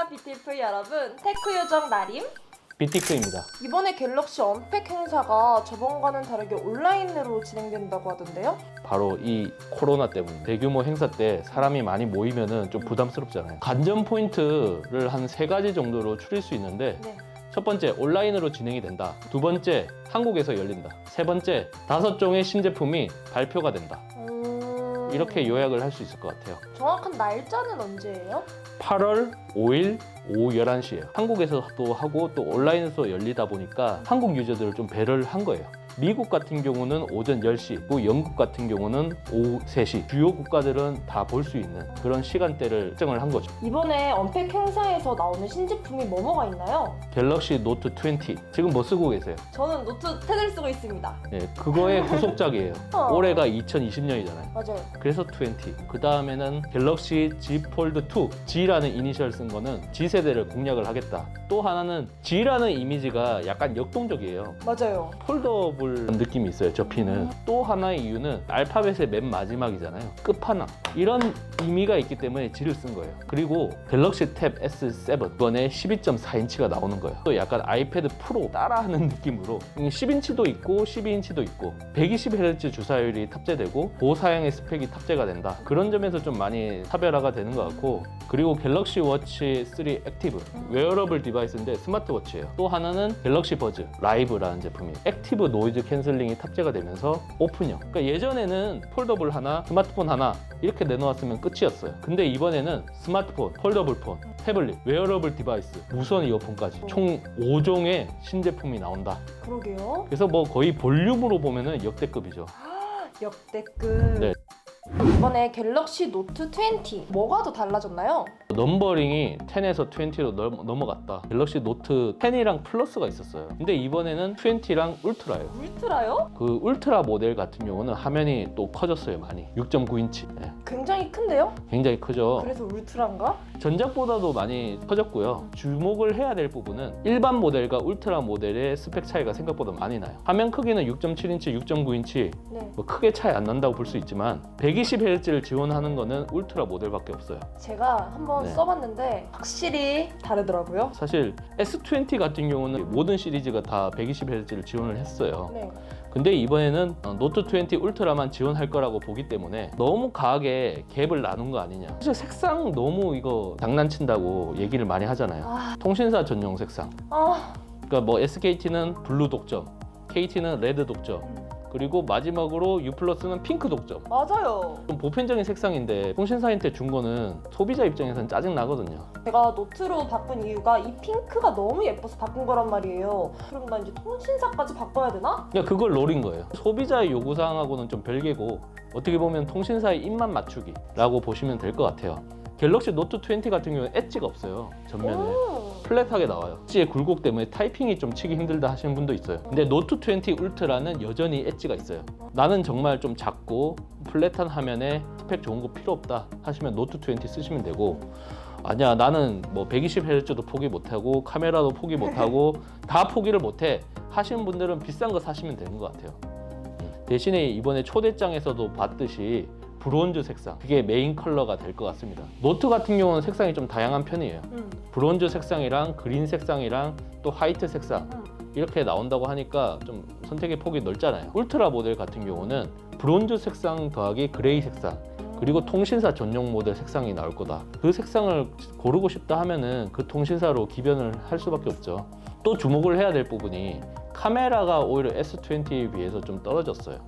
뷰티풀 여러분, 테크 요정 나림. 비티크입니다. 이번에 갤럭시 언팩 행사가 저번과는 다르게 온라인으로 진행된다고 하던데요? 바로 이 코로나 때문에 대규모 행사 때 사람이 많이 모이면은 좀 부담스럽잖아요. 관전 포인트를 한 3가지 정도로 추릴 수 있는데 네. 첫 번째, 온라인으로 진행이 된다. 두 번째, 한국에서 열린다. 세 번째, 5종의 신제품이 발표가 된다. 이렇게 요약을 할 수 있을 것 같아요. 정확한 날짜는 언제예요? 8월 5일 오후 11시에요. 한국에서도 하고 또 온라인에서 열리다 보니까 한국 유저들을 좀 배려를 한 거예요. 미국 같은 경우는 오전 10시, 또 영국 같은 경우는 오후 3시. 주요 국가들은 다 볼 수 있는 그런 시간대를 설정을 한 거죠. 이번에 언팩 행사에서 나오는 신제품이 뭐가 있나요? 갤럭시 노트 20. 지금 뭐 쓰고 계세요? 저는 노트 10을 쓰고 있습니다. 네, 그거의 후속작이에요. 올해가 2020년이잖아요. 맞아요. 그래서 20. 그 다음에는 갤럭시 Z 폴드 2. G라는 이니셜 쓴 거는 G세대를 공략을 하겠다. 또 하나는 G라는 이미지가 약간 역동적이에요. 맞아요. 폴더블 느낌이 있어요, 저 핀은. 또 하나의 이유는 알파벳의 맨 마지막이잖아요. 끝판왕. 이런 의미가 있기 때문에 G를 쓴 거예요. 그리고 갤럭시 탭 S7 이번에 12.4인치가 나오는 거예요. 또 약간 아이패드 프로 따라하는 느낌으로 10인치도 있고 12인치도 있고 120Hz 주사율이 탑재되고 고사양의 스펙이 탑재가 된다. 그런 점에서 좀 많이 차별화가 되는 것 같고, 그리고 갤럭시 워치 3 액티브 웨어러블 디바이스인데 스마트워치예요. 또 하나는 갤럭시 버즈 라이브라는 제품이에요. 액티브 노이즈 캔슬링이 탑재가 되면서 오픈형. 그러니까 예전에는 폴더블 하나, 스마트폰 하나 이렇게 내놓았으면 끝이었어요. 근데 이번에는 스마트폰, 폴더블 폰, 태블릿, 웨어러블 디바이스, 무선 이어폰까지 총 5종의 신제품이 나온다. 그러게요. 그래서 뭐 거의 볼륨으로 보면은 역대급이죠. 역대급. 네. 이번에 갤럭시 노트 20 뭐가 더 달라졌나요? 넘버링이 10에서 20로 넘어갔다. 갤럭시 노트 10이랑 플러스가 있었어요. 근데 이번에는 20랑 울트라예요. 울트라요? 그 울트라 모델 같은 경우는 화면이 또 커졌어요, 많이. 6.9인치. 네, 굉장히 큰데요? 굉장히 크죠. 그래서 울트라인가? 전작보다도 많이 커졌고요. 주목을 해야 될 부분은 일반 모델과 울트라 모델의 스펙 차이가 생각보다 많이 나요. 화면 크기는 6.7인치, 6.9인치 네. 뭐 크게 차이 안 난다고 볼 수 있지만 120Hz를 지원하는 거는 울트라 모델밖에 없어요. 제가 한번 네. 써봤는데 확실히 다르더라고요. 사실 S20 같은 경우는 모든 시리즈가 다 120Hz를 지원을 했어요. 네. 근데 이번에는 노트 20 울트라만 지원할 거라고 보기 때문에 너무 과하게 갭을 나눈 거 아니냐. 사실 색상 너무 이거 장난친다고 얘기를 많이 하잖아요. 통신사 전용 색상. 그러니까 뭐 SKT는 블루 독점, KT는 레드 독점, 그리고 마지막으로 U+는 핑크 독점. 맞아요. 좀 보편적인 색상인데 통신사한테 준 거는 소비자 입장에서는 짜증 나거든요. 제가 노트로 바꾼 이유가 이 핑크가 너무 예뻐서 바꾼 거란 말이에요. 그럼 나 이제 통신사까지 바꿔야 되나? 그러니까 그걸 노린 거예요. 소비자의 요구사항하고는 좀 별개고 어떻게 보면 통신사의 입맛 맞추기라고 보시면 될 것 같아요. 갤럭시 노트 20 같은 경우는 엣지가 없어요, 전면에. 플랫하게 나와요. 엣지의 굴곡 때문에 타이핑이 좀 치기 힘들다 하시는 분도 있어요. 근데 노트 20 울트라는 여전히 엣지가 있어요. 나는 정말 좀 작고 플랫한 화면에 스펙 좋은 거 필요 없다 하시면 노트 20 쓰시면 되고, 아니야 나는 뭐 120Hz도 포기 못하고 카메라도 포기 못하고 다 포기를 못해 하시는 분들은 비싼 거 사시면 되는 것 같아요. 대신에 이번에 초대장에서도 봤듯이 브론즈 색상, 그게 메인 컬러가 될 것 같습니다. 노트 같은 경우는 색상이 좀 다양한 편이에요. 브론즈 색상이랑 그린 색상이랑 또 화이트 색상 이렇게 나온다고 하니까 좀 선택의 폭이 넓잖아요. 울트라 모델 같은 경우는 브론즈 색상 더하기 그레이 색상, 그리고 통신사 전용 모델 색상이 나올 거다. 그 색상을 고르고 싶다 하면은 그 통신사로 기변을 할 수밖에 없죠. 또 주목을 해야 될 부분이 카메라가 오히려 S20에 비해서 좀 떨어졌어요.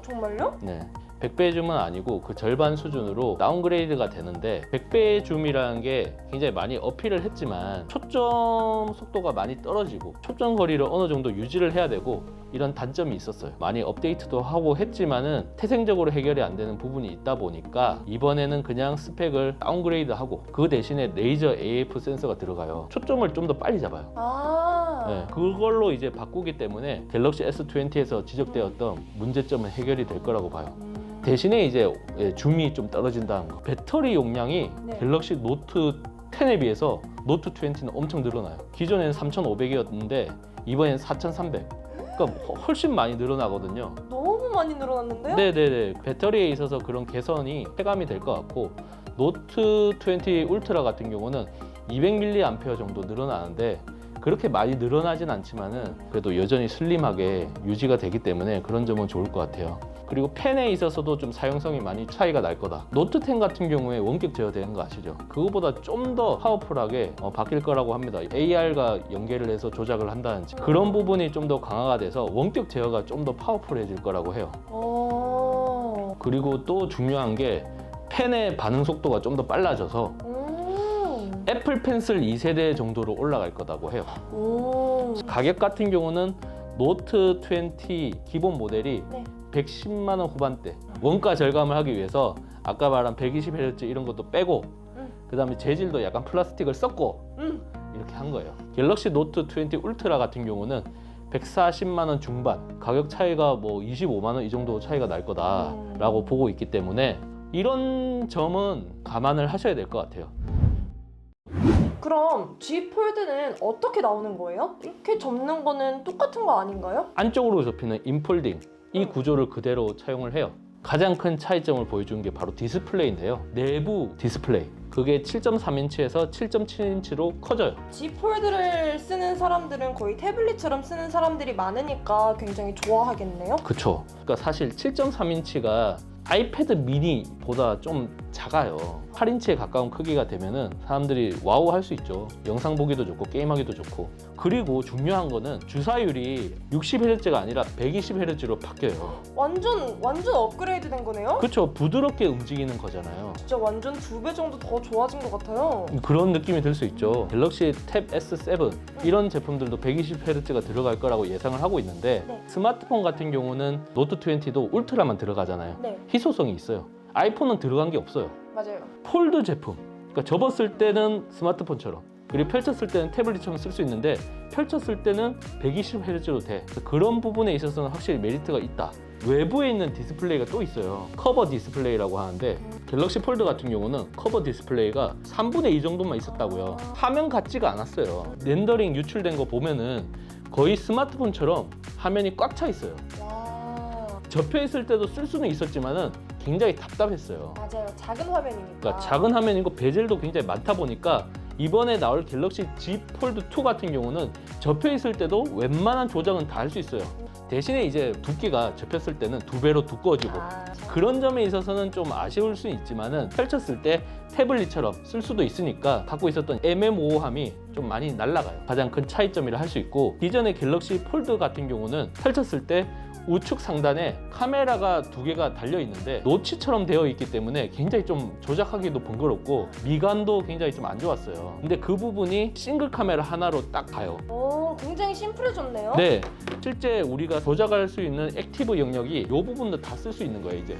정말요? 네. 100배의 줌은 아니고 그 절반 수준으로 다운그레이드가 되는데, 100배의 줌이라는 게 굉장히 많이 어필을 했지만 초점 속도가 많이 떨어지고 초점 거리를 어느 정도 유지를 해야 되고 이런 단점이 있었어요. 많이 업데이트도 하고 했지만은 태생적으로 해결이 안 되는 부분이 있다 보니까 이번에는 그냥 스펙을 다운그레이드하고 그 대신에 레이저 AF 센서가 들어가요. 초점을 좀 더 빨리 잡아요. 네, 그걸로 이제 바꾸기 때문에 갤럭시 S20에서 지적되었던 문제점은 해결이 될 거라고 봐요. 대신에 이제 줌이 좀 떨어진다는 거. 배터리 용량이 갤럭시 노트 10에 비해서 노트 20는 엄청 늘어나요. 기존에는 3,500이었는데 이번엔 4,300. 그러니까 훨씬 많이 늘어나거든요. 너무 많이 늘어났는데요? 네네네. 배터리에 있어서 그런 개선이 체감이 될 것 같고, 노트 20 울트라 같은 경우는 200mAh 정도 늘어나는데 그렇게 많이 늘어나진 않지만은 그래도 여전히 슬림하게 유지가 되기 때문에 그런 점은 좋을 것 같아요. 그리고 펜에 있어서도 좀 사용성이 많이 차이가 날 거다. 노트 10 같은 경우에 원격 제어되는 거 아시죠? 그거보다 좀 더 파워풀하게 바뀔 거라고 합니다. AR과 연계를 해서 조작을 한다든지 그런 부분이 좀 더 강화가 돼서 원격 제어가 좀 더 파워풀해질 거라고 해요. 그리고 또 중요한 게 펜의 반응 속도가 좀 더 빨라져서 애플 펜슬 2세대 정도로 올라갈 거라고 해요. 가격 같은 경우는 노트 20 기본 모델이 110만 원 후반대. 원가 절감을 하기 위해서 아까 말한 120Hz 이런 것도 빼고 그 다음에 재질도 약간 플라스틱을 썼고 이렇게 한 거예요. 갤럭시 노트 20 울트라 같은 경우는 140만 원 중반, 가격 차이가 뭐 25만 원 이 정도 차이가 날 거다라고 보고 있기 때문에 이런 점은 감안을 하셔야 될 것 같아요. 그럼 G 폴드는 어떻게 나오는 거예요? 이렇게 접는 거는 똑같은 거 아닌가요? 안쪽으로 접히는 인폴딩, 이 구조를 그대로 차용을 해요. 가장 큰 차이점을 보여주는 게 바로 디스플레이인데요. 내부 디스플레이, 그게 7.3인치에서 7.7인치로 커져요. G 폴드를 쓰는 사람들은 거의 태블릿처럼 쓰는 사람들이 많으니까 굉장히 좋아하겠네요. 그쵸. 그러니까 사실 7.3인치가 아이패드 미니보다 좀 작아요. 8인치에 가까운 크기가 되면은 사람들이 와우 할 수 있죠. 영상 보기도 좋고 게임하기도 좋고. 그리고 중요한 거는 주사율이 60Hz가 아니라 120Hz로 바뀌어요. 완전 업그레이드 된 거네요? 그쵸. 부드럽게 움직이는 거잖아요. 진짜 완전 2배 정도 더 좋아진 것 같아요. 그런 느낌이 들 수 있죠. 갤럭시 탭 S7 이런 제품들도 120Hz가 들어갈 거라고 예상을 하고 있는데 네. 스마트폰 같은 경우는 노트 20도 울트라만 들어가잖아요. 네, 희소성이 있어요. 아이폰은 들어간 게 없어요. 맞아요. 폴드 제품, 그러니까 접었을 때는 스마트폰처럼 그리고 펼쳤을 때는 태블릿처럼 쓸 수 있는데 펼쳤을 때는 120Hz로 돼. 그런 부분에 있어서는 확실히 메리트가 있다. 외부에 있는 디스플레이가 또 있어요. 커버 디스플레이라고 하는데 갤럭시 폴드 같은 경우는 커버 디스플레이가 3분의 2 정도만 있었다고요. 화면 같지가 않았어요. 렌더링 유출된 거 보면은 거의 스마트폰처럼 화면이 꽉 차 있어요. 와, 접혀 있을 때도 쓸 수는 있었지만은 굉장히 답답했어요. 맞아요. 작은 화면이니까. 그러니까 작은 화면이고 베젤도 굉장히 많다 보니까 이번에 나올 갤럭시 Z 폴드 2 같은 경우는 접혀 있을 때도 웬만한 조작은 다 할 수 있어요. 대신에 이제 두께가 접혔을 때는 2배로 두꺼워지고 그런 점에 있어서는 좀 아쉬울 수는 있지만은 펼쳤을 때 태블릿처럼 쓸 수도 있으니까 갖고 있었던 애매모호함이 좀 많이 날아가요. 가장 큰 차이점이라 할 수 있고, 기존의 갤럭시 폴드 같은 경우는 펼쳤을 때 우측 상단에 카메라가 2개가 달려 있는데 노치처럼 되어 있기 때문에 굉장히 좀 조작하기도 번거롭고 미감도 굉장히 좀 안 좋았어요. 근데 그 부분이 싱글 카메라 하나로 딱 가요. 오, 굉장히 심플해졌네요. 네, 실제 우리가 조작할 수 있는 액티브 영역이 이 부분도 다 쓸 수 있는 거예요 이제.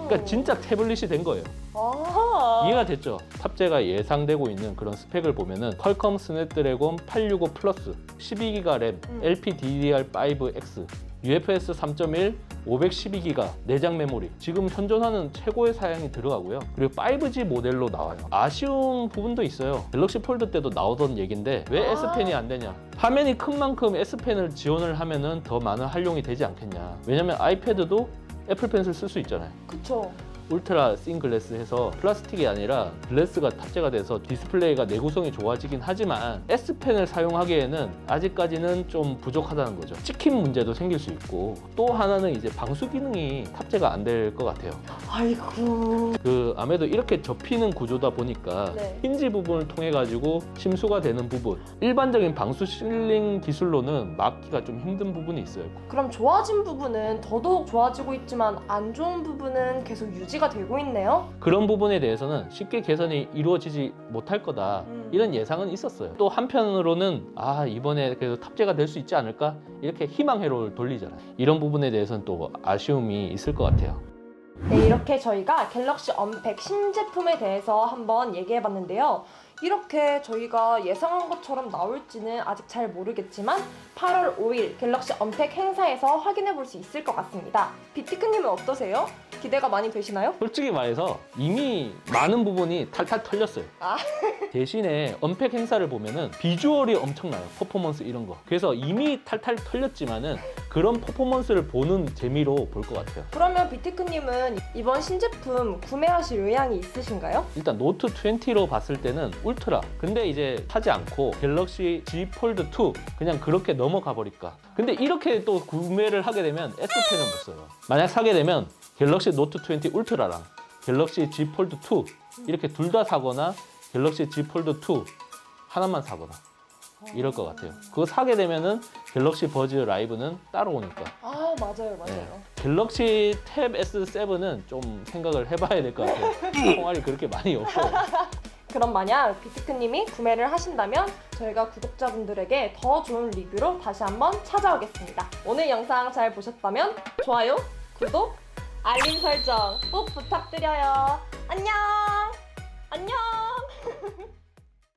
그러니까 진짜 태블릿이 된 거예요. 아하. 이해가 됐죠? 탑재가 예상되고 있는 그런 스펙을 보면은 퀄컴 스냅드래곤 865 플러스 12기가 램, LPDDR5X, UFS 3.1, 512기가 내장 메모리, 지금 현존하는 최고의 사양이 들어가고요. 그리고 5G 모델로 나와요. 아쉬운 부분도 있어요. 갤럭시 폴드 때도 나오던 얘기인데 왜 S펜이 안 되냐? 화면이 큰 만큼 S펜을 지원을 하면은 더 많은 활용이 되지 않겠냐? 왜냐면 아이패드도 애플 펜슬 쓸 수 있잖아요. 그쵸. 울트라 씬 글래스 해서 플라스틱이 아니라 글래스가 탑재가 돼서 디스플레이가 내구성이 좋아지긴 하지만 S펜을 사용하기에는 아직까지는 좀 부족하다는 거죠. 찍힘 문제도 생길 수 있고, 또 하나는 이제 방수 기능이 탑재가 안 될 것 같아요. 아이고. 아무래도 이렇게 접히는 구조다 보니까 네. 힌지 부분을 통해 가지고 침수가 되는 부분, 일반적인 방수 실링 기술로는 막기가 좀 힘든 부분이 있어요. 그럼 좋아진 부분은 더더욱 좋아지고 있지만 안 좋은 부분은 계속 유지가 되고 있네요. 그런 부분에 대해서는 쉽게 개선이 이루어지지 못할 거다, 이런 예상은 있었어요. 또 한편으로는 이번에 그래도 탑재가 될 수 있지 않을까, 이렇게 희망 회로를 돌리잖아요. 이런 부분에 대해서는 또 아쉬움이 있을 것 같아요. 네, 이렇게 저희가 갤럭시 언팩 신제품에 대해서 한번 얘기해봤는데요. 이렇게 저희가 예상한 것처럼 나올지는 아직 잘 모르겠지만 8월 5일 갤럭시 언팩 행사에서 확인해 볼 수 있을 것 같습니다. 비티크님은 어떠세요? 기대가 많이 되시나요? 솔직히 말해서 이미 많은 부분이 탈탈 털렸어요. 대신에 언팩 행사를 보면은 비주얼이 엄청나요. 퍼포먼스 이런 거. 그래서 이미 탈탈 털렸지만은 그런 퍼포먼스를 보는 재미로 볼 것 같아요. 그러면 비티크님은 이번 신제품 구매하실 의향이 있으신가요? 일단 노트 20로 봤을 때는 울트라. 근데 이제 사지 않고 갤럭시 Z 폴드 2 그냥 그렇게 넘어가 버릴까. 근데 이렇게 또 구매를 하게 되면 S펜은 못 써요. 만약 사게 되면 갤럭시 노트 20 울트라랑 갤럭시 Z 폴드 2 이렇게 둘 다 사거나 갤럭시 Z 폴드 2 하나만 사거나 이럴 것 같아요. 그거 사게 되면은 갤럭시 버즈 라이브는 따로 오니까. 아, 맞아요. 네. 갤럭시 탭 S7은 좀 생각을 해봐야 될 것 같아요. 총알이 그렇게 많이 없어요. 그럼 만약 비트크님이 구매를 하신다면 저희가 구독자분들에게 더 좋은 리뷰로 다시 한번 찾아오겠습니다. 오늘 영상 잘 보셨다면 좋아요, 구독, 알림 설정 꼭 부탁드려요. 안녕! 안녕!